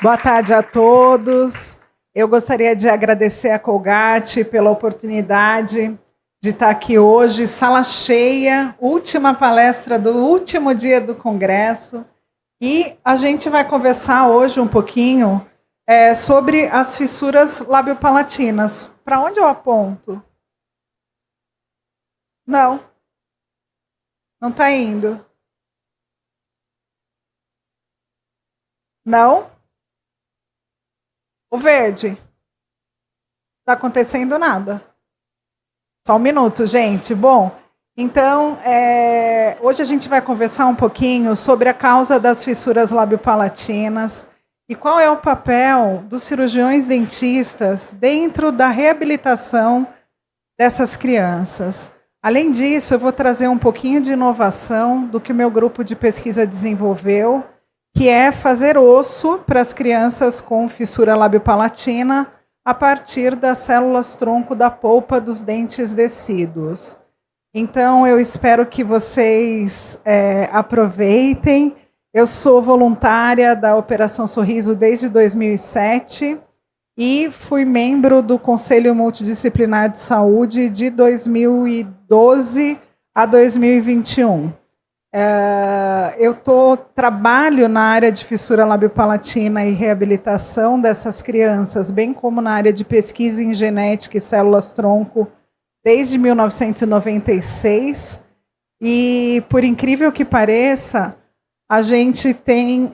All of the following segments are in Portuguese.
Boa tarde a todos. Eu gostaria de agradecer a Colgate pela oportunidade de estar aqui hoje, sala cheia, última palestra do último dia do Congresso. E a gente vai conversar hoje um pouquinho sobre as fissuras labiopalatinas. Para onde eu aponto? Não está indo. Não? O verde? Não está acontecendo nada. Só um minuto, gente. Bom, então, hoje a gente vai conversar um pouquinho sobre a causa das fissuras labiopalatinas e qual é o papel dos cirurgiões dentistas dentro da reabilitação dessas crianças. Além disso, eu vou trazer um pouquinho de inovação do que o meu grupo de pesquisa desenvolveu, que é fazer osso para as crianças com fissura labiopalatina a partir das células-tronco da polpa dos dentes decíduos. Então, eu espero que vocês aproveitem. Eu sou voluntária da Operação Sorriso desde 2007 e fui membro do Conselho Multidisciplinar de Saúde de 2012 a 2021. Eu trabalho na área de fissura labiopalatina e reabilitação dessas crianças, bem como na área de pesquisa em genética e células-tronco, desde 1996. E, por incrível que pareça, a gente tem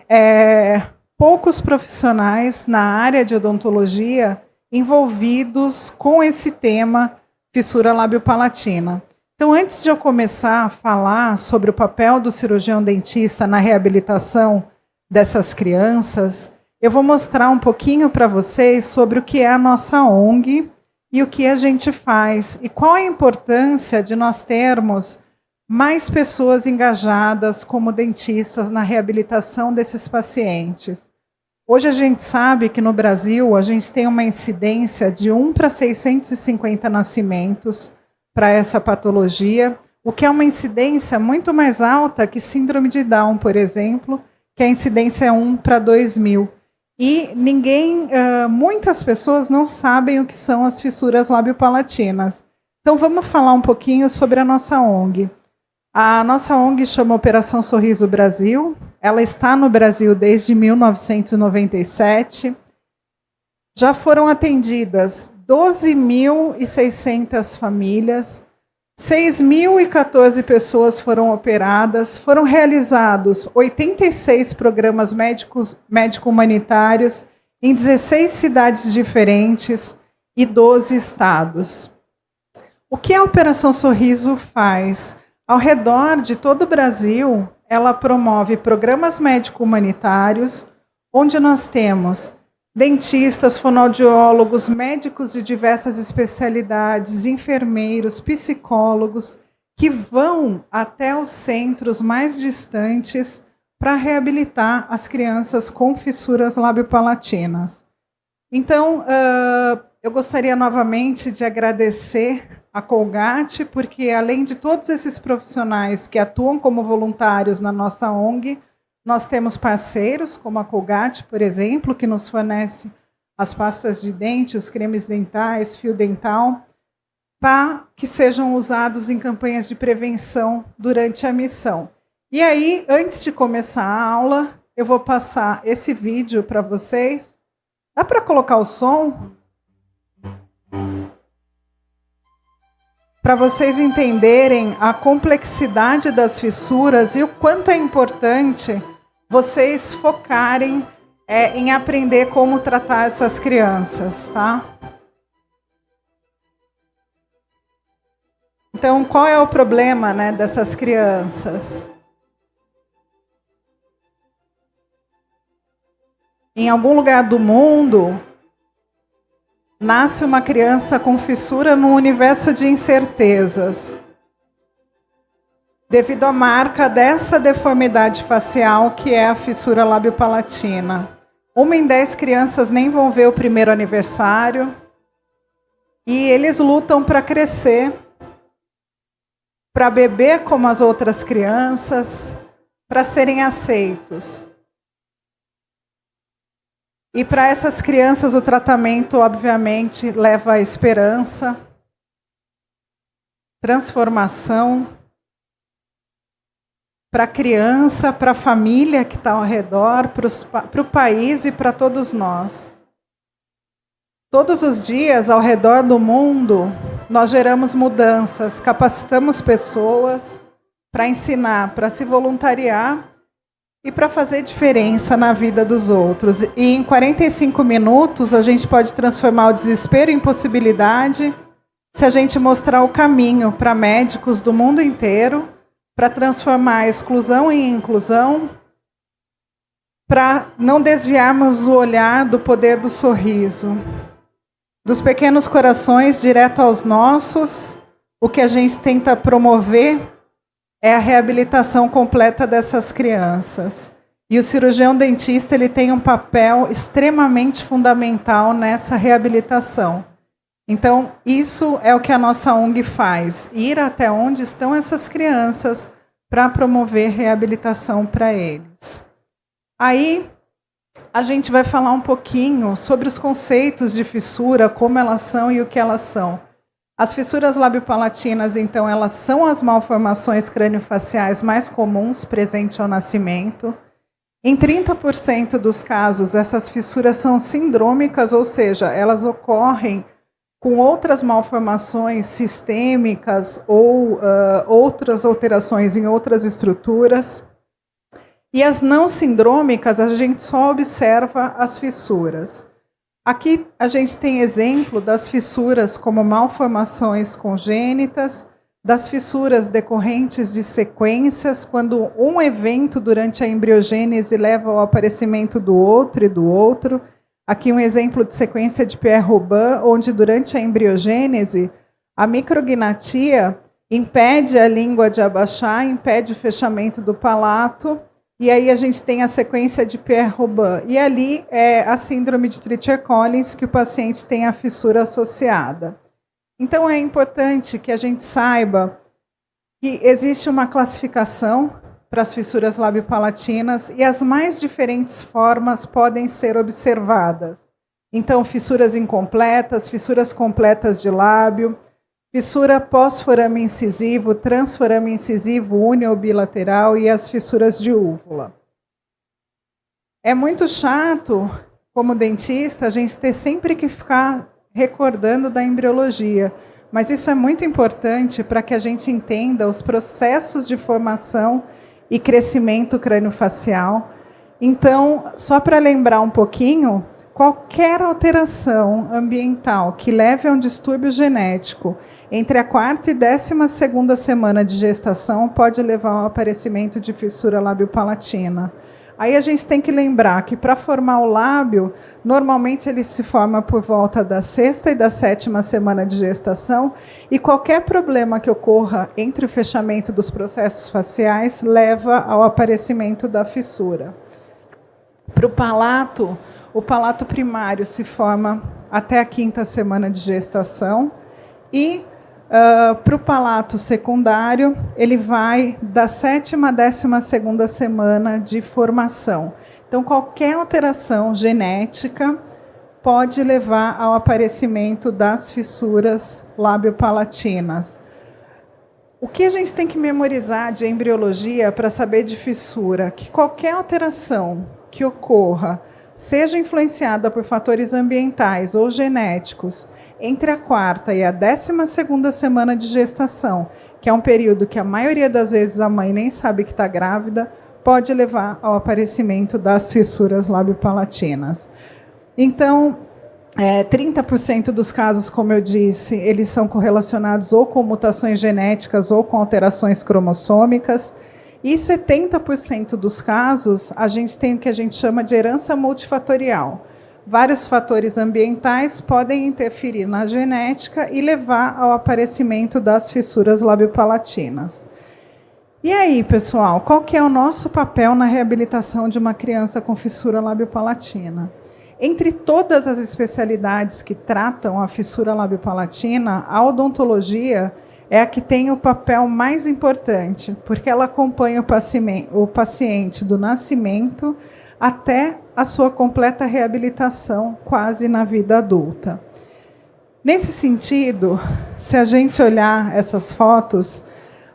poucos profissionais na área de odontologia envolvidos com esse tema fissura labiopalatina. Então, antes de eu começar a falar sobre o papel do cirurgião dentista na reabilitação dessas crianças, eu vou mostrar um pouquinho para vocês sobre o que é a nossa ONG e o que a gente faz e qual a importância de nós termos mais pessoas engajadas como dentistas na reabilitação desses pacientes. Hoje a gente sabe que no Brasil a gente tem uma incidência de 1 para 650 nascimentos para essa patologia, o que é uma incidência muito mais alta que síndrome de Down, por exemplo, que a incidência é 1 para 2.000. E muitas pessoas não sabem o que são as fissuras labiopalatinas. Então vamos falar um pouquinho sobre a nossa ONG. A nossa ONG chama Operação Sorriso Brasil. Ela está no Brasil desde 1997. Já foram atendidas 12.600 famílias, 6.014 pessoas foram operadas, foram realizados 86 programas médico-humanitários em 16 cidades diferentes e 12 estados. O que a Operação Sorriso faz? Ao redor de todo o Brasil, ela promove programas médico-humanitários, onde nós temos dentistas, fonoaudiólogos, médicos de diversas especialidades, enfermeiros, psicólogos, que vão até os centros mais distantes para reabilitar as crianças com fissuras labiopalatinas. Então, eu gostaria novamente de agradecer a Colgate, porque além de todos esses profissionais que atuam como voluntários na nossa ONG, nós temos parceiros, como a Colgate, por exemplo, que nos fornece as pastas de dente, os cremes dentais, fio dental, para que sejam usados em campanhas de prevenção durante a missão. E aí, antes de começar a aula, eu vou passar esse vídeo para vocês. Dá para colocar o som? Para vocês entenderem a complexidade das fissuras e o quanto é importante vocês focarem em aprender como tratar essas crianças, tá? Então, qual é o problema, né, dessas crianças? Em algum lugar do mundo, nasce uma criança com fissura num universo de incertezas, devido à marca dessa deformidade facial que é a fissura labiopalatina. 1 em 10 crianças nem vão ver o primeiro aniversário e eles lutam para crescer, para beber como as outras crianças, para serem aceitos. E para essas crianças o tratamento, obviamente, leva a esperança, transformação, para a criança, para a família que está ao redor, para o país e para todos nós. Todos os dias, ao redor do mundo, nós geramos mudanças, capacitamos pessoas para ensinar, para se voluntariar e para fazer diferença na vida dos outros. E em 45 minutos, a gente pode transformar o desespero em possibilidade se a gente mostrar o caminho para médicos do mundo inteiro, para transformar a exclusão em inclusão, para não desviarmos o olhar do poder do sorriso. Dos pequenos corações direto aos nossos, o que a gente tenta promover é a reabilitação completa dessas crianças. E o cirurgião dentista ele tem um papel extremamente fundamental nessa reabilitação. Então, isso é o que a nossa ONG faz, ir até onde estão essas crianças para promover reabilitação para eles. Aí, a gente vai falar um pouquinho sobre os conceitos de fissura, como elas são e o que elas são. As fissuras labiopalatinas, então, elas são as malformações craniofaciais mais comuns presentes ao nascimento. Em 30% dos casos, essas fissuras são sindrômicas, ou seja, elas ocorrem com outras malformações sistêmicas ou outras alterações em outras estruturas. E as não sindrômicas, a gente só observa as fissuras. Aqui a gente tem exemplo das fissuras como malformações congênitas, das fissuras decorrentes de sequências, quando um evento durante a embriogênese leva ao aparecimento do outro e do outro. Aqui um exemplo de sequência de Pierre-Robin, onde durante a embriogênese, a micrognatia impede a língua de abaixar, impede o fechamento do palato, e aí a gente tem a sequência de Pierre-Robin. E ali é a síndrome de Treacher-Collins, que o paciente tem a fissura associada. Então é importante que a gente saiba que existe uma classificação para as fissuras labiopalatinas e as mais diferentes formas podem ser observadas. Então, fissuras incompletas, fissuras completas de lábio, fissura pós-forame incisivo, transforame incisivo, uni ou bilateral e as fissuras de úvula. É muito chato, como dentista, a gente ter sempre que ficar recordando da embriologia, mas isso é muito importante para que a gente entenda os processos de formação e crescimento craniofacial. Então, só para lembrar um pouquinho, qualquer alteração ambiental que leve a um distúrbio genético entre a 4ª e 12ª semana de gestação pode levar ao aparecimento de fissura labiopalatina. Aí a gente tem que lembrar que para formar o lábio, normalmente ele se forma por volta da 6ª e da 7ª semana de gestação, e qualquer problema que ocorra entre o fechamento dos processos faciais leva ao aparecimento da fissura. Para o palato primário se forma até a 5ª semana de gestação, e para o palato secundário, ele vai da 7ª à 12ª semana de formação. Então, qualquer alteração genética pode levar ao aparecimento das fissuras labiopalatinas. O que a gente tem que memorizar de embriologia para saber de fissura? Que qualquer alteração que ocorra, seja influenciada por fatores ambientais ou genéticos, entre a 4ª e a 12ª semana de gestação, que é um período que a maioria das vezes a mãe nem sabe que está grávida, pode levar ao aparecimento das fissuras labiopalatinas. Então, 30% dos casos, como eu disse, eles são correlacionados ou com mutações genéticas ou com alterações cromossômicas, e 70% dos casos, a gente tem o que a gente chama de herança multifatorial. Vários fatores ambientais podem interferir na genética e levar ao aparecimento das fissuras labiopalatinas. E aí, pessoal, qual que é o nosso papel na reabilitação de uma criança com fissura labiopalatina? Entre todas as especialidades que tratam a fissura labiopalatina, a odontologia é a que tem o papel mais importante, porque ela acompanha o paciente do nascimento até a sua completa reabilitação, quase na vida adulta. Nesse sentido, se a gente olhar essas fotos,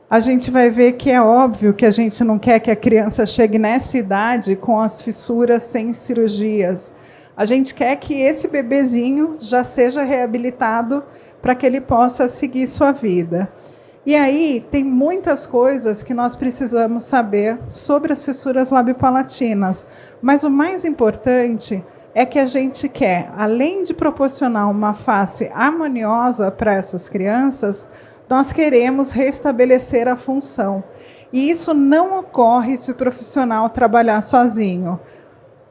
a gente vai ver que é óbvio que a gente não quer que a criança chegue nessa idade com as fissuras sem cirurgias. A gente quer que esse bebezinho já seja reabilitado para que ele possa seguir sua vida. E aí tem muitas coisas que nós precisamos saber sobre as fissuras labiopalatinas, mas o mais importante é que a gente quer, além de proporcionar uma face harmoniosa para essas crianças, nós queremos restabelecer a função. E isso não ocorre se o profissional trabalhar sozinho,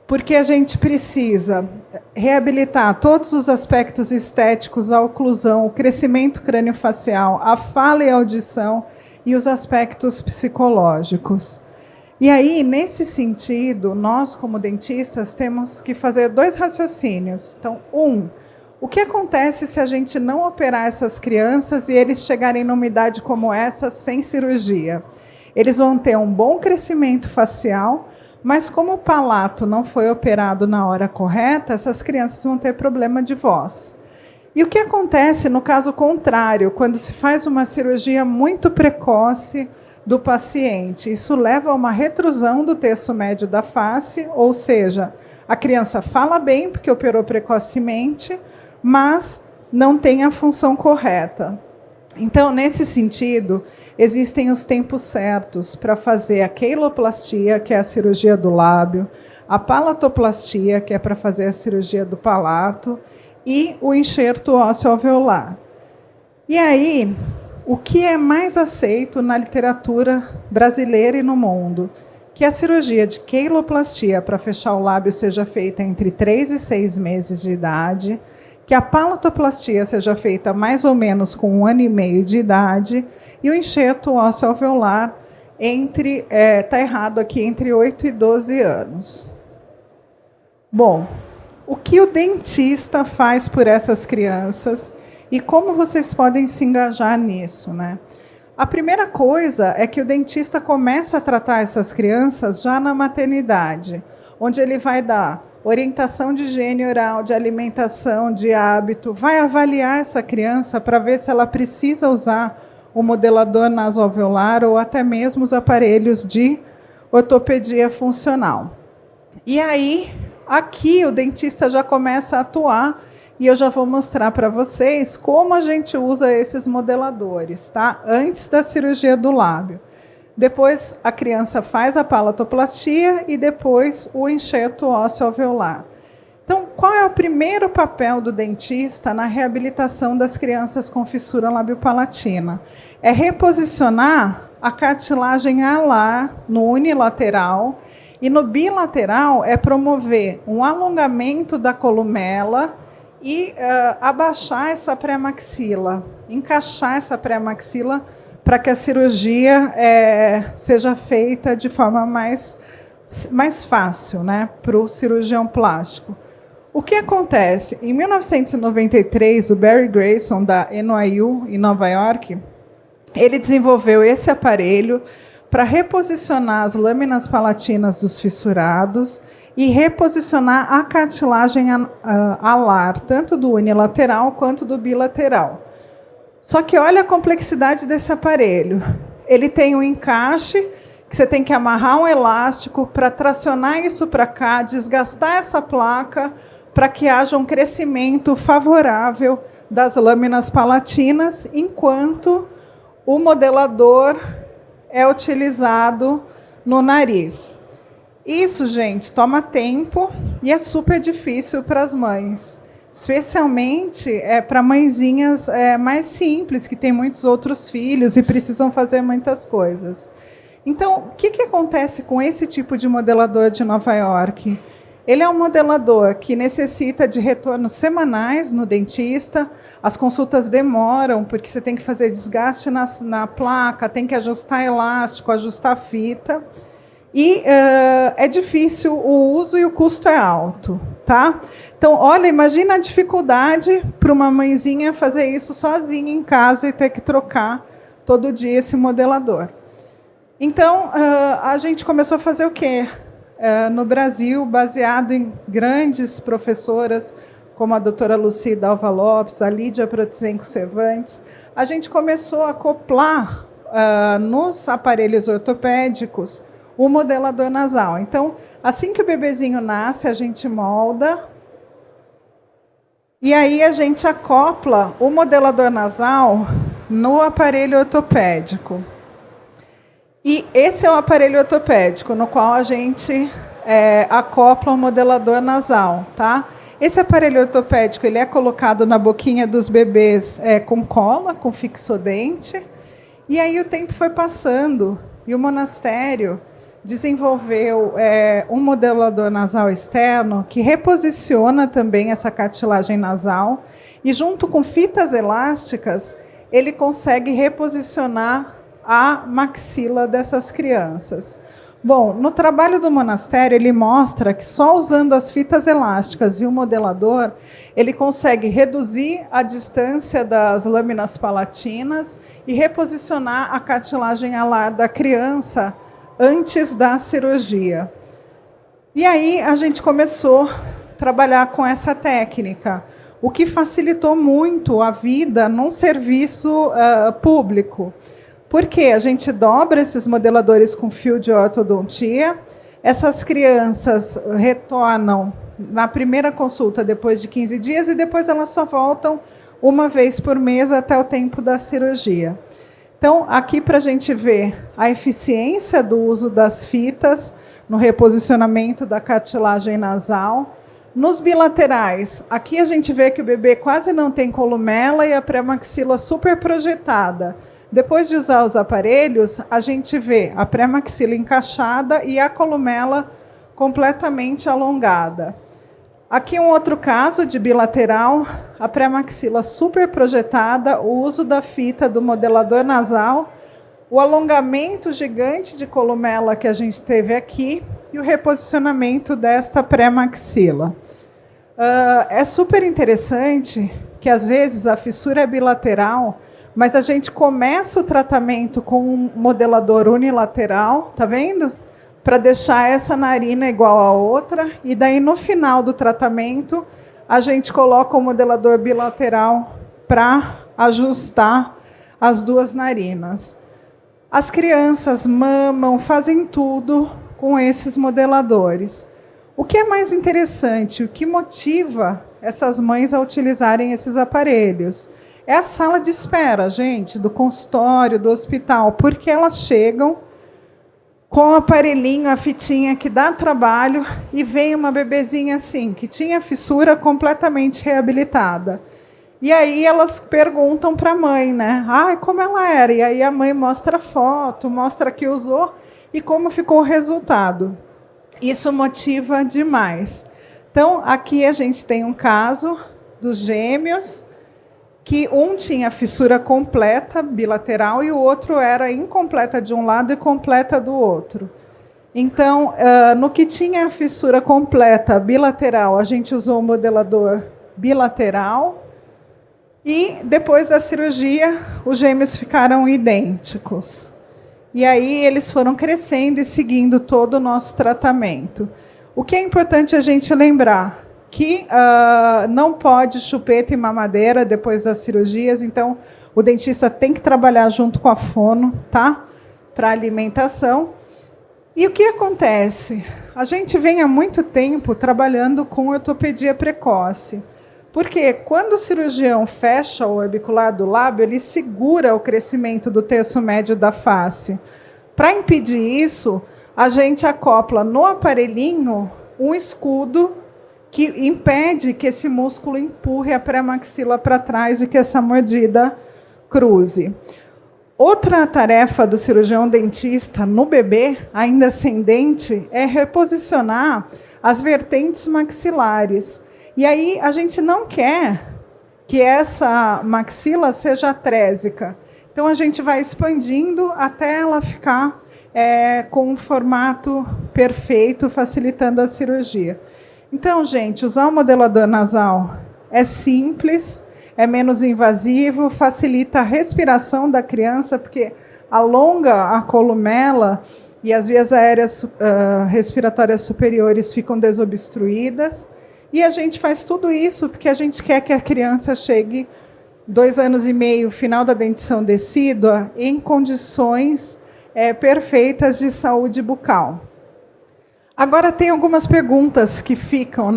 porque a gente precisa reabilitar todos os aspectos estéticos, a oclusão, o crescimento craniofacial, a fala e a audição e os aspectos psicológicos. E aí, nesse sentido, nós, como dentistas, temos que fazer 2 raciocínios. Então, o que acontece se a gente não operar essas crianças e eles chegarem numa idade como essa sem cirurgia? Eles vão ter um bom crescimento facial, mas como o palato não foi operado na hora correta, essas crianças vão ter problema de voz. E o que acontece no caso contrário, quando se faz uma cirurgia muito precoce do paciente? Isso leva a uma retrusão do terço médio da face, ou seja, a criança fala bem porque operou precocemente, mas não tem a função correta. Então, nesse sentido, existem os tempos certos para fazer a queiloplastia, que é a cirurgia do lábio, a palatoplastia, que é para fazer a cirurgia do palato, e o enxerto ósseo alveolar. E aí, o que é mais aceito na literatura brasileira e no mundo? Que a cirurgia de queiloplastia para fechar o lábio seja feita entre 3 e 6 meses de idade, que a palatoplastia seja feita mais ou menos com 1 ano e meio de idade, e o enxerto ósseo alveolar está errado aqui, entre 8 e 12 anos. Bom, o que o dentista faz por essas crianças e como vocês podem se engajar nisso, né? A primeira coisa é que o dentista começa a tratar essas crianças já na maternidade, onde ele vai dar orientação de higiene oral, de alimentação, de hábito, vai avaliar essa criança para ver se ela precisa usar o modelador nasoalveolar ou até mesmo os aparelhos de ortopedia funcional. E aí, aqui o dentista já começa a atuar e eu já vou mostrar para vocês como a gente usa esses modeladores, tá? Antes da cirurgia do lábio. Depois a criança faz a palatoplastia e depois o enxerto ósseo alveolar. Então, qual é o primeiro papel do dentista na reabilitação das crianças com fissura labiopalatina? É reposicionar a cartilagem alar no unilateral e no bilateral é promover um alongamento da columela e abaixar essa pré-maxila, encaixar essa pré-maxila para que a cirurgia seja feita de forma mais fácil, né, para o cirurgião plástico. O que acontece? Em 1993, o Barry Grayson, da NYU, em Nova York, ele desenvolveu esse aparelho para reposicionar as lâminas palatinas dos fissurados e reposicionar a cartilagem alar, tanto do unilateral quanto do bilateral. Só que olha a complexidade desse aparelho. Ele tem um encaixe, que você tem que amarrar um elástico para tracionar isso para cá, desgastar essa placa, para que haja um crescimento favorável das lâminas palatinas, enquanto o modelador é utilizado no nariz. Isso, gente, toma tempo e é super difícil para as mães. Especialmente para mãezinhas mais simples, que têm muitos outros filhos e precisam fazer muitas coisas. Então, o que acontece com esse tipo de modelador de Nova York? Ele é um modelador que necessita de retornos semanais no dentista, as consultas demoram, porque você tem que fazer desgaste na placa, tem que ajustar elástico, ajustar fita. E é difícil o uso e o custo é alto, tá? Então, olha, imagina a dificuldade para uma mãezinha fazer isso sozinha em casa e ter que trocar todo dia esse modelador. Então, a gente começou a fazer o quê? No Brasil, baseado em grandes professoras, como a doutora Lucida Alva Lopes, a Lídia Protzenco Cervantes, a gente começou a acoplar nos aparelhos ortopédicos o modelador nasal. Então, assim que o bebezinho nasce, a gente molda, e aí a gente acopla o modelador nasal no aparelho ortopédico. E esse é o aparelho ortopédico, no qual a gente acopla o modelador nasal, tá? Esse aparelho ortopédico ele é colocado na boquinha dos bebês com cola, com fixodente. E aí o tempo foi passando e o monastério desenvolveu um modelador nasal externo que reposiciona também essa cartilagem nasal e, junto com fitas elásticas, ele consegue reposicionar a maxila dessas crianças. Bom, no trabalho do monastério, ele mostra que só usando as fitas elásticas e o modelador, ele consegue reduzir a distância das lâminas palatinas e reposicionar a cartilagem alar da criança antes da cirurgia. E aí a gente começou a trabalhar com essa técnica, o que facilitou muito a vida num serviço público. Porque a gente dobra esses modeladores com fio de ortodontia, essas crianças retornam na primeira consulta depois de 15 dias e depois elas só voltam uma vez por mês até o tempo da cirurgia. Então, aqui para a gente ver a eficiência do uso das fitas no reposicionamento da cartilagem nasal. Nos bilaterais, aqui a gente vê que o bebê quase não tem columela e a pré-maxila super projetada. Depois de usar os aparelhos, a gente vê a pré-maxila encaixada e a columela completamente alongada. Aqui um outro caso de bilateral, a pré-maxila super projetada, o uso da fita do modelador nasal, o alongamento gigante de columela que a gente teve aqui e o reposicionamento desta pré-maxila. É super interessante que, às vezes, a fissura é bilateral, mas a gente começa o tratamento com um modelador unilateral, tá vendo? Para deixar essa narina igual à outra, e daí no final do tratamento a gente coloca o modelador bilateral para ajustar as duas narinas. As crianças mamam, fazem tudo com esses modeladores. O que é mais interessante, o que motiva essas mães a utilizarem esses aparelhos? É a sala de espera, gente, do consultório, do hospital, porque elas chegam com o aparelhinho, a fitinha que dá trabalho, e vem uma bebezinha assim, que tinha fissura completamente reabilitada. E aí elas perguntam para a mãe, né? Como ela era? E aí a mãe mostra a foto, mostra que usou e como ficou o resultado. Isso motiva demais. Então, aqui a gente tem um caso dos gêmeos, que um tinha fissura completa, bilateral, e o outro era incompleta de um lado e completa do outro. Então, no que tinha a fissura completa, bilateral, a gente usou o modelador bilateral, e depois da cirurgia, os gêmeos ficaram idênticos. E aí eles foram crescendo e seguindo todo o nosso tratamento. O que é importante a gente lembrar? Que não pode chupeta e mamadeira depois das cirurgias, então o dentista tem que trabalhar junto com a fono, tá? Para alimentação. E o que acontece? A gente vem há muito tempo trabalhando com ortopedia precoce, porque quando o cirurgião fecha o orbicular do lábio, ele segura o crescimento do terço médio da face. Para impedir isso, a gente acopla no aparelhinho um escudo que impede que esse músculo empurre a pré-maxila para trás e que essa mordida cruze. Outra tarefa do cirurgião dentista no bebê, ainda sem dente, é reposicionar as vertentes maxilares. E aí a gente não quer que essa maxila seja atrésica. Então a gente vai expandindo até ela ficar com um formato perfeito, facilitando a cirurgia. Então, gente, usar o modelador nasal é simples, é menos invasivo, facilita a respiração da criança, porque alonga a columela e as vias aéreas respiratórias superiores ficam desobstruídas. E a gente faz tudo isso porque a gente quer que a criança chegue 2 anos e meio, final da dentição decídua, em condições perfeitas de saúde bucal. Agora, tem algumas perguntas que ficam,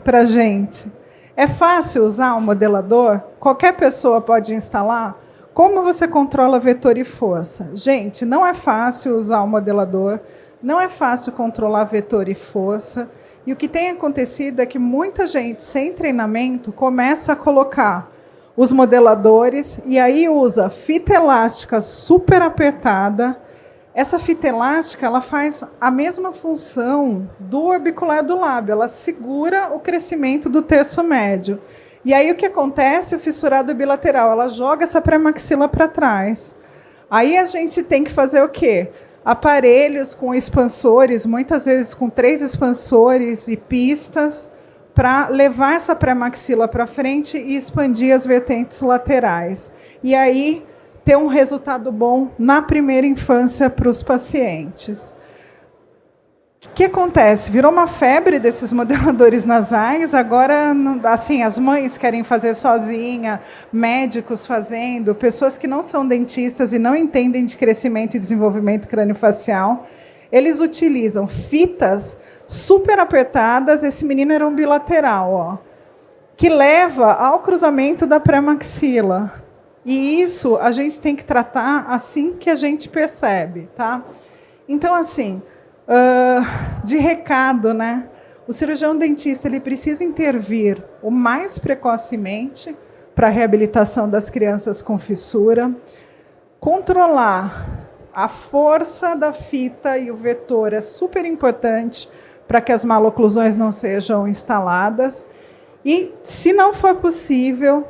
para a gente. É fácil usar um modelador? Qualquer pessoa pode instalar? Como você controla vetor e força? Gente, não é fácil usar o modelador, não é fácil controlar vetor e força. E o que tem acontecido é que muita gente, sem treinamento, começa a colocar os modeladores e aí usa fita elástica super apertada. Essa fita elástica ela faz a mesma função do orbicular do lábio, ela segura o crescimento do terço médio. E aí o que acontece? O fissurado bilateral, ela joga essa pré-maxila para trás. Aí a gente tem que fazer o quê? Aparelhos com expansores, muitas vezes com 3 expansores e pistas, para levar essa pré-maxila para frente e expandir as vertentes laterais. E aí ter um resultado bom na primeira infância para os pacientes. O que acontece? Virou uma febre desses modeladores nasais, agora assim, as mães querem fazer sozinha, médicos fazendo, pessoas que não são dentistas e não entendem de crescimento e desenvolvimento craniofacial, eles utilizam fitas super apertadas, esse menino era um bilateral, que leva ao cruzamento da pré-maxila. E isso a gente tem que tratar assim que a gente percebe, tá? Então, assim, de recado, o cirurgião dentista ele precisa intervir o mais precocemente para a reabilitação das crianças com fissura, controlar a força da fita e o vetor é super importante para que as maloclusões não sejam instaladas e, se não for possível,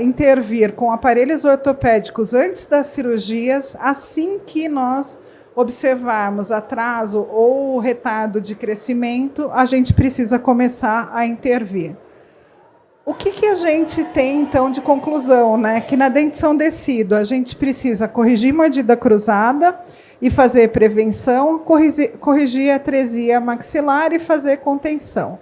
intervir com aparelhos ortopédicos antes das cirurgias, assim que nós observarmos atraso ou retardo de crescimento, a gente precisa começar a intervir. O que a gente tem, então, de conclusão? Que na dentição decídua a gente precisa corrigir mordida cruzada e fazer prevenção, corrigir a atresia maxilar e fazer contenção.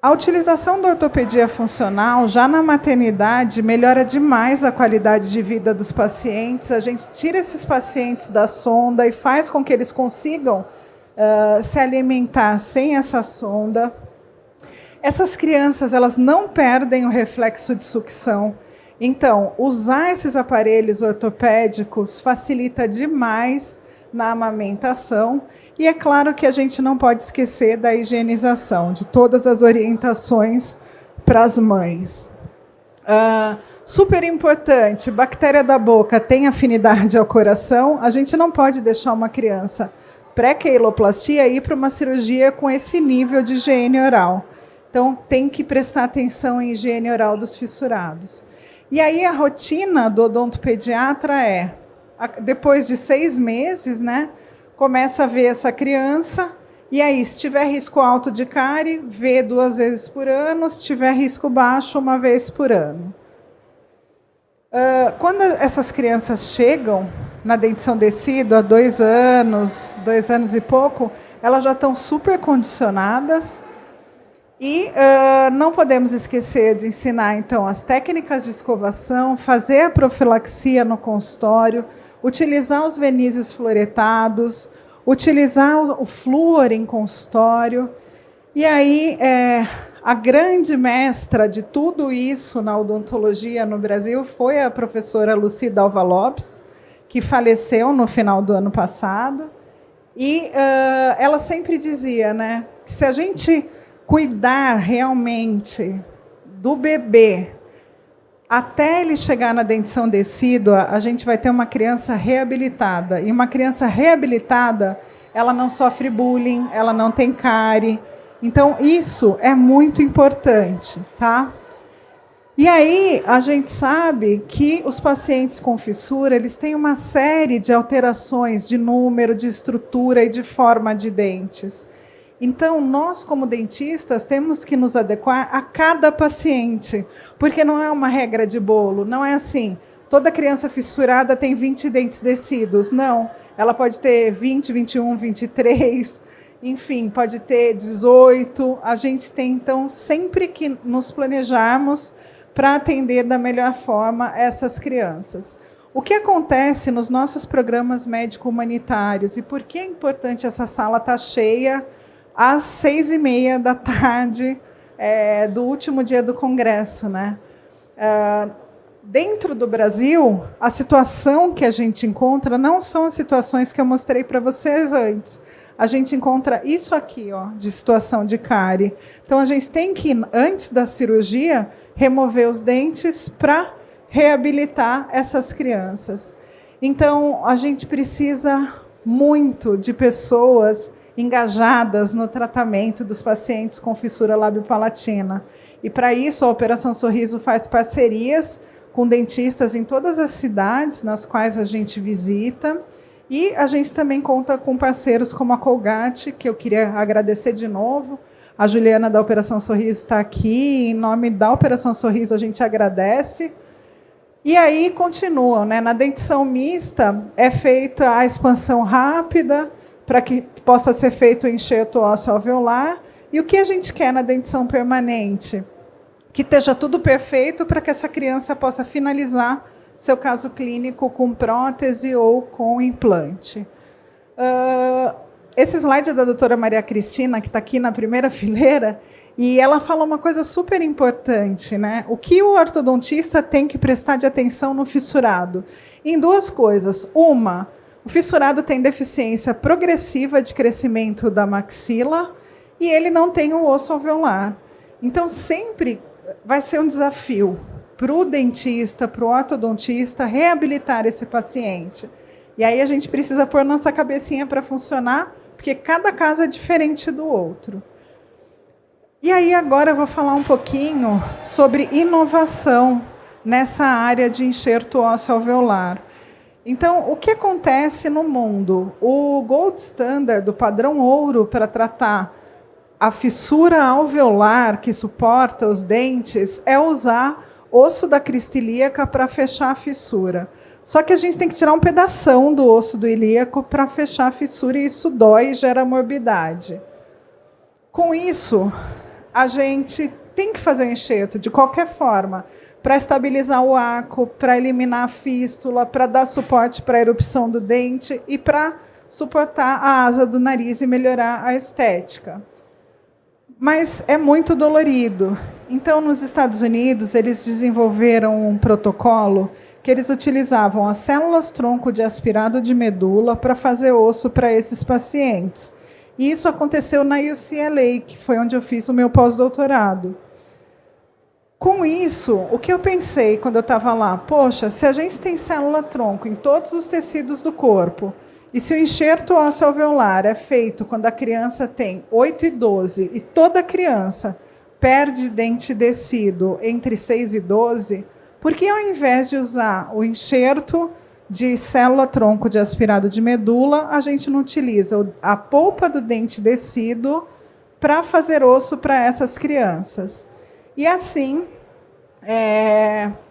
A utilização da ortopedia funcional, já na maternidade, melhora demais a qualidade de vida dos pacientes. A gente tira esses pacientes da sonda e faz com que eles consigam se alimentar sem essa sonda. Essas crianças elas não perdem o reflexo de sucção. Então, usar esses aparelhos ortopédicos facilita demais na amamentação. E é claro que a gente não pode esquecer da higienização, de todas as orientações para as mães. Super importante, bactéria da boca tem afinidade ao coração, a gente não pode deixar uma criança pré-queiloplastia ir para uma cirurgia com esse nível de higiene oral. Então, tem que prestar atenção em higiene oral dos fissurados. E aí a rotina do odontopediatra é, depois de 6 meses, começa a ver essa criança, e aí, se tiver risco alto de cárie, vê 2 vezes por ano, se tiver risco baixo, 1 vez por ano. Quando essas crianças chegam na dentição decídua, 2 anos, 2 anos e pouco, elas já estão super condicionadas, e não podemos esquecer de ensinar, então, as técnicas de escovação, fazer a profilaxia no consultório, utilizar os vernizes fluoretados, utilizar o flúor em consultório. E aí, a grande mestra de tudo isso na odontologia no Brasil foi a professora Lucida Alva Lopes, que faleceu no final do ano passado. E ela sempre dizia, que se a gente cuidar realmente do bebê até ele chegar na dentição decídua, a gente vai ter uma criança reabilitada. E uma criança reabilitada, ela não sofre bullying, ela não tem cárie. Então, isso é muito importante, tá? E aí, a gente sabe que os pacientes com fissura, eles têm uma série de alterações de número, de estrutura e de forma de dentes. Então, nós, como dentistas, temos que nos adequar a cada paciente, porque não é uma regra de bolo, não é assim, toda criança fissurada tem 20 dentes descidos. Não, ela pode ter 20, 21, 23, enfim, pode ter 18. A gente tem, então, sempre que nos planejarmos para atender da melhor forma essas crianças. O que acontece nos nossos programas médico-humanitários e por que é importante essa sala estar cheia às 6h30 da tarde do último dia do congresso, né? Dentro do Brasil, a situação que a gente encontra não são as situações que eu mostrei para vocês antes. A gente encontra isso aqui, ó, de situação de cárie. Então, a gente tem que, antes da cirurgia, remover os dentes para reabilitar essas crianças. Então, a gente precisa muito de pessoas engajadas no tratamento dos pacientes com fissura labiopalatina. E, para isso, a Operação Sorriso faz parcerias com dentistas em todas as cidades nas quais a gente visita. E a gente também conta com parceiros como a Colgate, que eu queria agradecer de novo. A Juliana da Operação Sorriso está aqui. Em nome da Operação Sorriso, a gente agradece. E aí continuam, né? Na dentição mista é feita a expansão rápida para que possa ser feito o enxerto ósseo alveolar. E o que a gente quer na dentição permanente? Que esteja tudo perfeito para que essa criança possa finalizar seu caso clínico com prótese ou com implante. Esse slide é da doutora Maria Cristina, que está aqui na primeira fileira, e ela fala uma coisa super importante, né? O que o ortodontista tem que prestar de atenção no fissurado? Em duas coisas. Uma, o fissurado tem deficiência progressiva de crescimento da maxila e ele não tem o osso alveolar. Então, sempre vai ser um desafio para o dentista, para o ortodontista, reabilitar esse paciente. E aí a gente precisa pôr nossa cabecinha para funcionar, porque cada caso é diferente do outro. E aí agora eu vou falar um pouquinho sobre inovação nessa área de enxerto ósseo alveolar. Então, o que acontece no mundo? O gold standard, o padrão ouro para tratar a fissura alveolar que suporta os dentes é usar osso da crista ilíaca para fechar a fissura. Só que a gente tem que tirar um pedação do osso do ilíaco para fechar a fissura, e isso dói e gera morbidade. Com isso, a gente tem que fazer o enxerto de qualquer forma, para estabilizar o arco, para eliminar a fístula, para dar suporte para a erupção do dente e para suportar a asa do nariz e melhorar a estética. Mas é muito dolorido. Então, nos Estados Unidos, eles desenvolveram um protocolo que eles utilizavam as células-tronco de aspirado de medula para fazer osso para esses pacientes. E isso aconteceu na UCLA, que foi onde eu fiz o meu pós-doutorado. Com isso, o que eu pensei quando eu estava lá? Poxa, se a gente tem célula-tronco em todos os tecidos do corpo, e se o enxerto ósseo alveolar é feito quando a criança tem 8 e 12, e toda criança perde dente descido entre 6 e 12, por que ao invés de usar o enxerto de célula-tronco de aspirado de medula, a gente não utiliza a polpa do dente descido para fazer osso para essas crianças? E assim,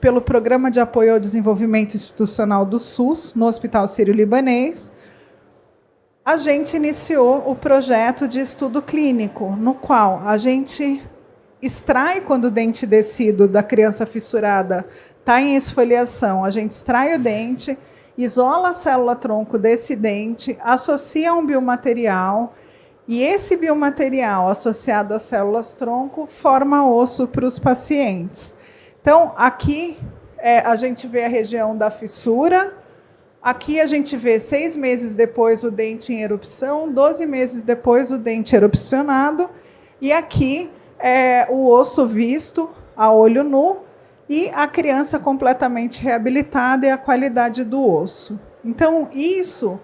pelo Programa de Apoio ao Desenvolvimento Institucional do SUS, no Hospital Sírio-Libanês, a gente iniciou o projeto de estudo clínico, no qual a gente extrai, quando o dente descido da criança fissurada está em esfoliação, a gente extrai o dente, isola a célula-tronco desse dente, associa a um biomaterial, e esse biomaterial associado às células-tronco forma osso para os pacientes. Então, aqui a gente vê a região da fissura, aqui a gente vê 6 meses depois o dente em erupção, 12 meses depois o dente erupcionado, e aqui o osso visto a olho nu e a criança completamente reabilitada e a qualidade do osso. Então, isso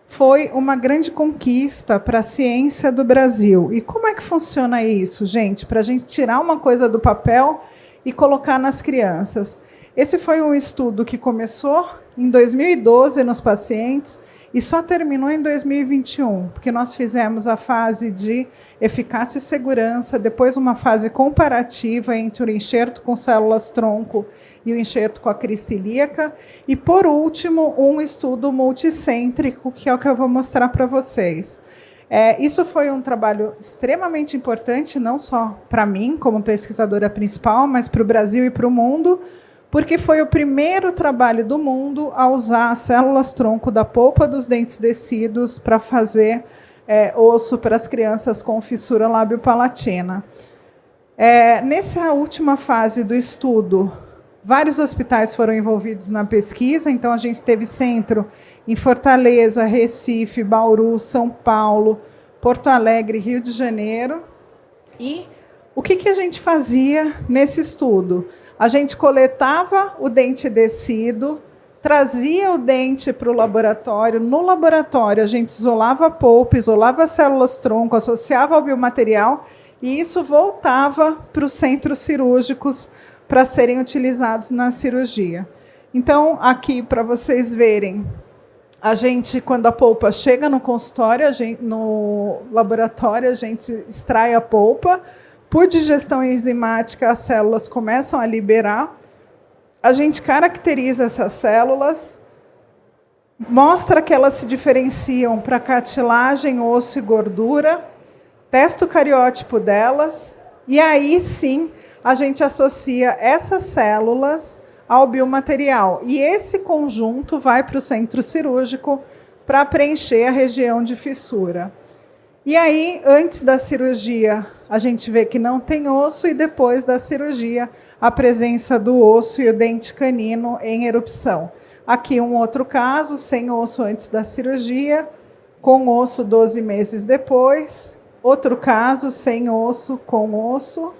foi uma grande conquista para a ciência do Brasil. E como é que funciona isso, gente? Para a gente tirar uma coisa do papel e colocar nas crianças. Esse foi um estudo que começou em 2012 nos pacientes e só terminou em 2021, porque nós fizemos a fase de eficácia e segurança, depois uma fase comparativa entre o enxerto com células-tronco e o enxerto com a crista ilíaca, e, por último, um estudo multicêntrico, que é o que eu vou mostrar para vocês. Isso foi um trabalho extremamente importante, não só para mim, como pesquisadora principal, mas para o Brasil e para o mundo, porque foi o primeiro trabalho do mundo a usar as células-tronco da polpa dos dentes descidos para fazer osso para as crianças com fissura lábio-palatina. Nessa última fase do estudo, vários hospitais foram envolvidos na pesquisa, então a gente teve centro em Fortaleza, Recife, Bauru, São Paulo, Porto Alegre, Rio de Janeiro. E o que a gente fazia nesse estudo? A gente coletava o dente descido, trazia o dente para o laboratório. No laboratório, a gente isolava a polpa, isolava as células-tronco, associava ao biomaterial, e isso voltava para os centros cirúrgicos para serem utilizados na cirurgia. Então, aqui, para vocês verem, a gente, quando a polpa chega no consultório, no laboratório, a gente extrai a polpa. Por digestão enzimática, as células começam a liberar. A gente caracteriza essas células, mostra que elas se diferenciam para cartilagem, osso e gordura, testa o cariótipo delas, e aí sim a gente associa essas células ao biomaterial. E esse conjunto vai para o centro cirúrgico para preencher a região de fissura. E aí, antes da cirurgia, a gente vê que não tem osso, e depois da cirurgia, a presença do osso e o dente canino em erupção. Aqui um outro caso, sem osso antes da cirurgia, com osso 12 meses depois. Outro caso, sem osso, com osso.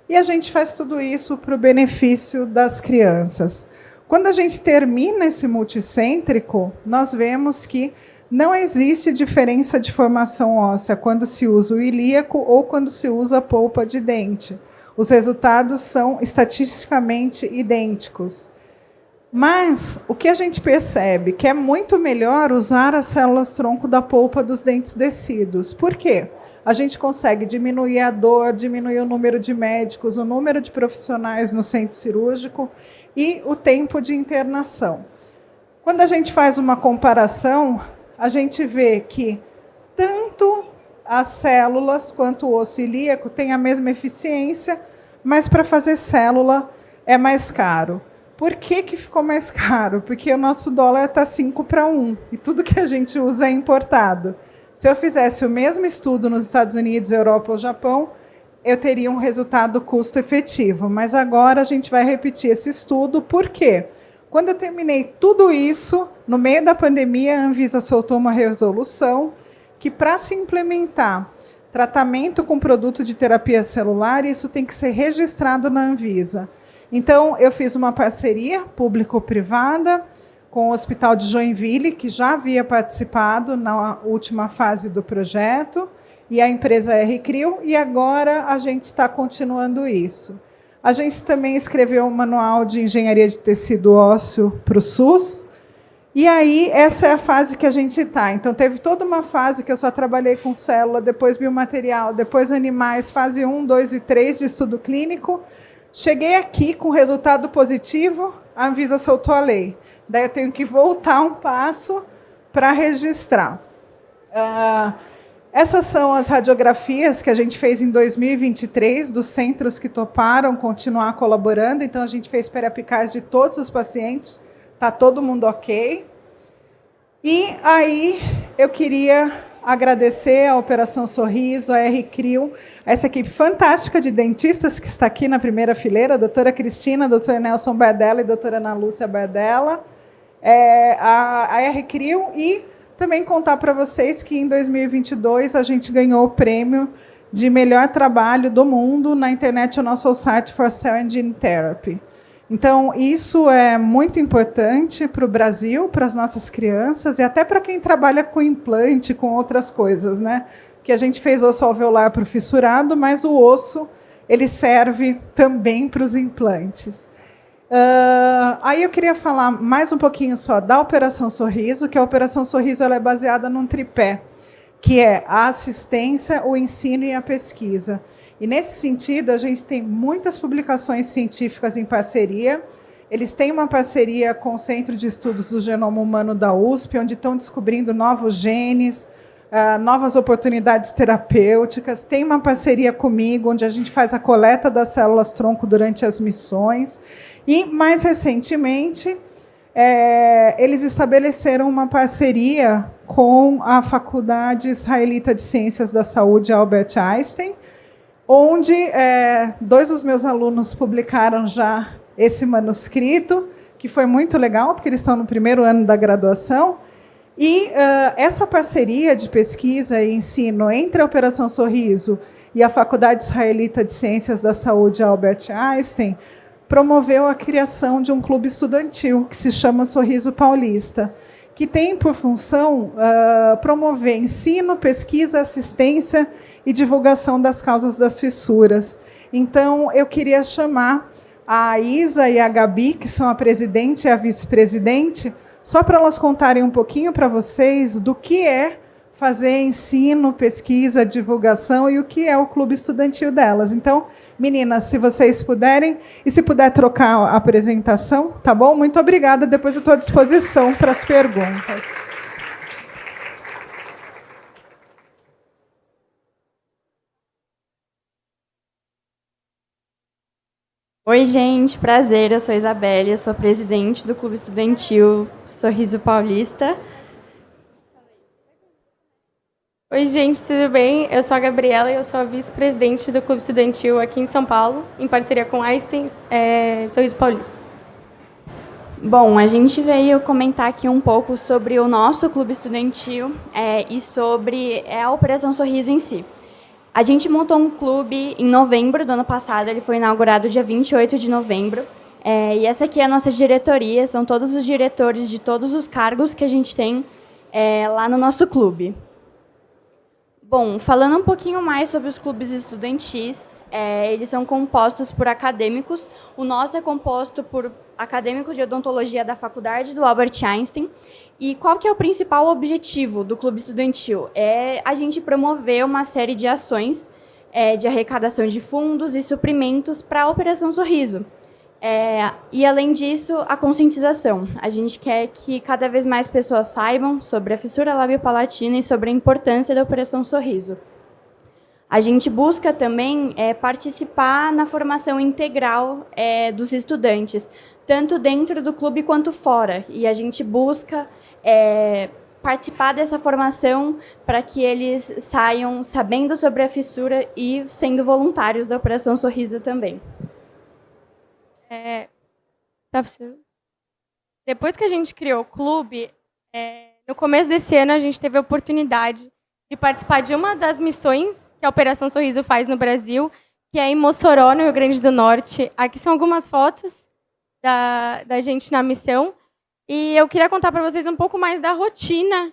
E a gente faz tudo isso para o benefício das crianças. Quando a gente termina esse multicêntrico, nós vemos que não existe diferença de formação óssea quando se usa o ilíaco ou quando se usa a polpa de dente. Os resultados são estatisticamente idênticos. Mas o que a gente percebe? Que é muito melhor usar as células-tronco da polpa dos dentes descidos. Por quê? A gente consegue diminuir a dor, diminuir o número de médicos, o número de profissionais no centro cirúrgico e o tempo de internação. Quando a gente faz uma comparação, a gente vê que tanto as células quanto o osso ilíaco têm a mesma eficiência, mas para fazer célula é mais caro. Por que ficou mais caro? Porque o nosso dólar está 5:1 e tudo que a gente usa é importado. Se eu fizesse o mesmo estudo nos Estados Unidos, Europa ou Japão, eu teria um resultado custo-efetivo. Mas agora a gente vai repetir esse estudo. Por quê? Quando eu terminei tudo isso, no meio da pandemia, a Anvisa soltou uma resolução que, para se implementar tratamento com produto de terapia celular, isso tem que ser registrado na Anvisa. Então, eu fiz uma parceria público-privada com o Hospital de Joinville, que já havia participado na última fase do projeto, e a empresa R-Crio, e agora a gente está continuando isso. A gente também escreveu um manual de engenharia de tecido ósseo para o SUS, e aí essa é a fase que a gente está. Então, teve toda uma fase que eu só trabalhei com célula, depois biomaterial, depois animais, fase 1, 2 e 3 de estudo clínico. Cheguei aqui com resultado positivo, a Anvisa soltou a lei. Daí eu tenho que voltar um passo para registrar. Essas são as radiografias que a gente fez em 2023, dos centros que toparam continuar colaborando. Então, a gente fez periapicais de todos os pacientes, está todo mundo ok. E aí, eu queria agradecer a Operação Sorriso, a R-Crio, essa equipe fantástica de dentistas que está aqui na primeira fileira, a doutora Cristina, a doutora Nelson Bardella e a doutora Ana Lúcia Bardella, a R-Crio, e também contar para vocês que em 2022 a gente ganhou o prêmio de melhor trabalho do mundo na International Society for Cell and Gene Therapy. Então, isso é muito importante para o Brasil, para as nossas crianças, e até para quem trabalha com implante, com outras coisas, né? Porque a gente fez osso alveolar para o fissurado, mas o osso ele serve também para os implantes. Aí eu queria falar mais um pouquinho só da Operação Sorriso, que a Operação Sorriso ela é baseada num tripé, que é a assistência, o ensino e a pesquisa. E, nesse sentido, a gente tem muitas publicações científicas em parceria. Eles têm uma parceria com o Centro de Estudos do Genoma Humano da USP, onde estão descobrindo novos genes, novas oportunidades terapêuticas. Tem uma parceria comigo, onde a gente faz a coleta das células-tronco durante as missões. E, mais recentemente, eles estabeleceram uma parceria com a Faculdade Israelita de Ciências da Saúde, Albert Einstein, onde 2 dos meus alunos publicaram já esse manuscrito, que foi muito legal, porque eles estão no primeiro ano da graduação. E essa parceria de pesquisa e ensino entre a Operação Sorriso e a Faculdade Israelita de Ciências da Saúde, Albert Einstein, promoveu a criação de um clube estudantil, que se chama Sorriso Paulista, que tem por função promover ensino, pesquisa, assistência e divulgação das causas das fissuras. Então, eu queria chamar a Isa e a Gabi, que são a presidente e a vice-presidente, só para elas contarem um pouquinho para vocês do que é fazer ensino, pesquisa, divulgação e o que é o clube estudantil delas. Então, meninas, se vocês puderem, e se puder trocar a apresentação, tá bom? Muito obrigada. Depois eu estou à disposição para as perguntas. Oi, gente, prazer. Eu sou Isabelle, eu sou presidente do Clube Estudantil Sorriso Paulista. Oi, gente, tudo bem? Eu sou a Gabriela e eu sou a vice-presidente do Clube Estudantil aqui em São Paulo, em parceria com Einstein, Sorriso Paulista. Bom, a gente veio comentar aqui um pouco sobre o nosso Clube Estudantil e sobre a Operação Sorriso em si. A gente montou um clube em novembro do ano passado, ele foi inaugurado dia 28 de novembro, e essa aqui é a nossa diretoria, são todos os diretores de todos os cargos que a gente tem lá no nosso clube. Bom, falando um pouquinho mais sobre os clubes estudantis, eles são compostos por acadêmicos. O nosso é composto por acadêmicos de odontologia da Faculdade do Albert Einstein. E qual que é o principal objetivo do clube estudantil? É a gente promover uma série de ações de arrecadação de fundos e suprimentos para a Operação Sorriso. E, além disso, a conscientização. A gente quer que cada vez mais pessoas saibam sobre a fissura labiopalatina e sobre a importância da Operação Sorriso. A gente busca também participar na formação integral dos estudantes, tanto dentro do clube quanto fora. E a gente busca participar dessa formação para que eles saiam sabendo sobre a fissura e sendo voluntários da Operação Sorriso também. Depois que a gente criou o clube, no começo desse ano a gente teve a oportunidade de participar de uma das missões que a Operação Sorriso faz no Brasil, que é em Mossoró, no Rio Grande do Norte. Aqui são algumas fotos da gente na missão. E eu queria contar para vocês um pouco mais da rotina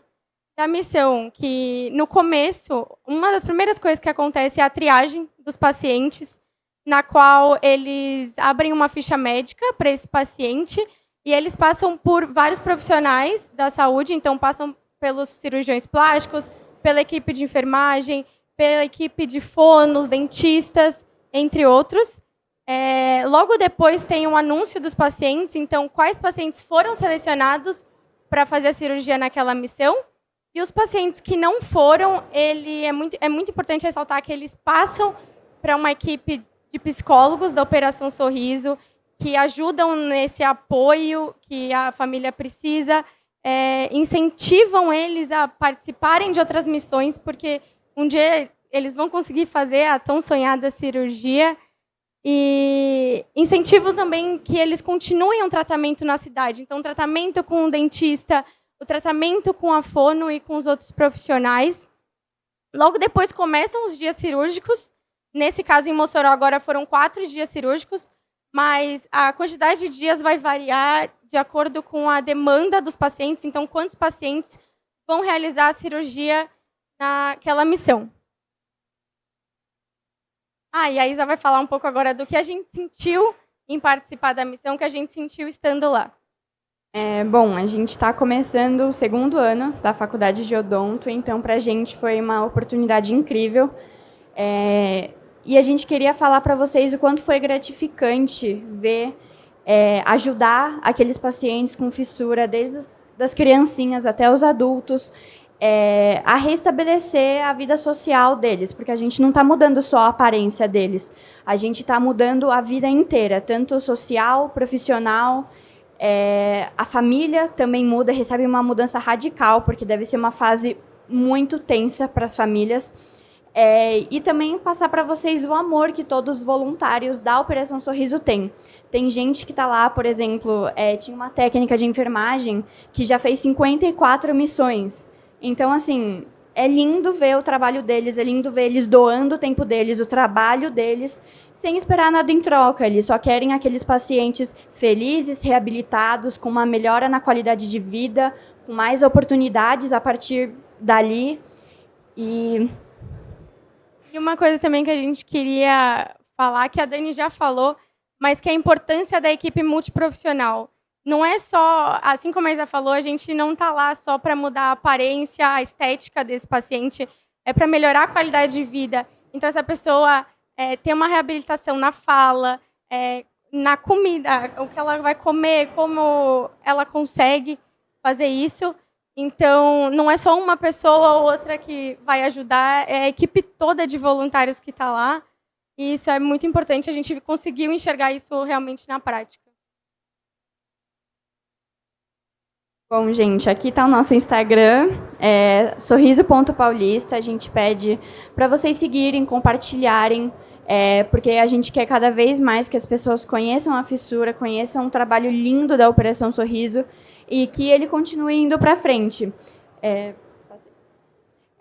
da missão, que no começo, uma das primeiras coisas que acontece é a triagem dos pacientes, na qual eles abrem uma ficha médica para esse paciente e eles passam por vários profissionais da saúde, então passam pelos cirurgiões plásticos, pela equipe de enfermagem, pela equipe de fonos, dentistas, entre outros. Logo depois tem um anúncio dos pacientes, então quais pacientes foram selecionados para fazer a cirurgia naquela missão. E os pacientes que não foram, é muito importante ressaltar que eles passam para uma equipe de psicólogos da Operação Sorriso, que ajudam nesse apoio que a família precisa, incentivam eles a participarem de outras missões, porque um dia eles vão conseguir fazer a tão sonhada cirurgia, e incentivam também que eles continuem um tratamento na cidade. Então, o tratamento com o dentista, o tratamento com a fono e com os outros profissionais. Logo depois começam os dias cirúrgicos. Nesse caso, em Mossoró, agora foram 4 dias cirúrgicos, mas a quantidade de dias vai variar de acordo com a demanda dos pacientes. Então, quantos pacientes vão realizar a cirurgia naquela missão. E a Isa vai falar um pouco agora do que a gente sentiu em participar da missão, que a gente sentiu estando lá. Bom, a gente está começando o 2º ano da faculdade de odonto, então para a gente foi uma oportunidade incrível. E a gente queria falar para vocês o quanto foi gratificante ver, ajudar aqueles pacientes com fissura, desde das criancinhas até os adultos, a restabelecer a vida social deles, porque a gente não está mudando só a aparência deles, a gente está mudando a vida inteira, tanto social, profissional. A família também muda, recebe uma mudança radical, porque deve ser uma fase muito tensa para as famílias. E também passar para vocês o amor que todos os voluntários da Operação Sorriso têm. Tem gente que está lá, por exemplo, tinha uma técnica de enfermagem que já fez 54 missões. Então, assim, é lindo ver o trabalho deles, é lindo ver eles doando o tempo deles, o trabalho deles, sem esperar nada em troca. Eles só querem aqueles pacientes felizes, reabilitados, com uma melhora na qualidade de vida, com mais oportunidades a partir dali. E uma coisa também que a gente queria falar, que a Dani já falou, mas que é a importância da equipe multiprofissional. Não é só, assim como a Isa falou, a gente não está lá só para mudar a aparência, a estética desse paciente, é para melhorar a qualidade de vida. Então, essa pessoa tem uma reabilitação na fala, na comida, o que ela vai comer, como ela consegue fazer isso. Então, não é só uma pessoa ou outra que vai ajudar, é a equipe toda de voluntários que está lá. E isso é muito importante, a gente conseguiu enxergar isso realmente na prática. Bom, gente, aqui está o nosso Instagram, sorriso.paulista. A gente pede para vocês seguirem, compartilharem, porque a gente quer cada vez mais que as pessoas conheçam a fissura, conheçam o trabalho lindo da Operação Sorriso e que ele continue indo para frente.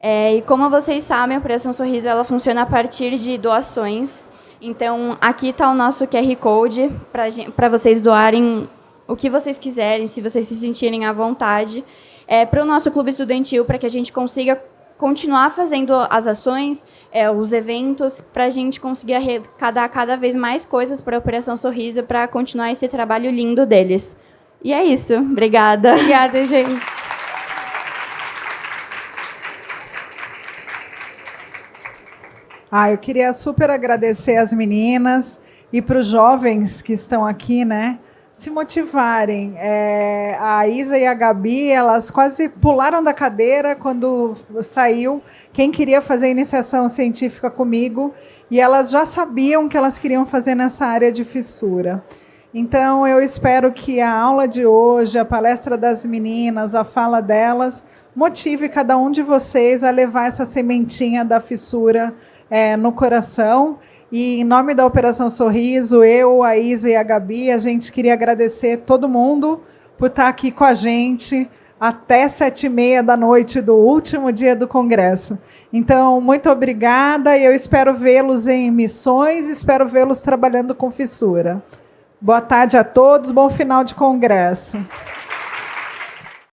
E como vocês sabem, a Operação Sorriso ela funciona a partir de doações. Então, aqui está o nosso QR Code para vocês doarem o que vocês quiserem, se vocês se sentirem à vontade, para o nosso clube estudantil, para que a gente consiga continuar fazendo as ações, os eventos, para a gente conseguir arrecadar cada vez mais coisas para a Operação Sorriso, para continuar esse trabalho lindo deles. E é isso. Obrigada. Obrigada, gente. Eu queria super agradecer as meninas e para os jovens que estão aqui, né, se motivarem. A Isa e a Gabi, elas quase pularam da cadeira quando saiu quem queria fazer iniciação científica comigo, e elas já sabiam que elas queriam fazer nessa área de fissura. Então, eu espero que a aula de hoje, a palestra das meninas, a fala delas, motive cada um de vocês a levar essa sementinha da fissura no coração. E, em nome da Operação Sorriso, eu, a Isa e a Gabi, a gente queria agradecer todo mundo por estar aqui com a gente até 7h30 da noite do último dia do congresso. Então, muito obrigada, e eu espero vê-los em missões, espero vê-los trabalhando com fissura. Boa tarde a todos, bom final de congresso.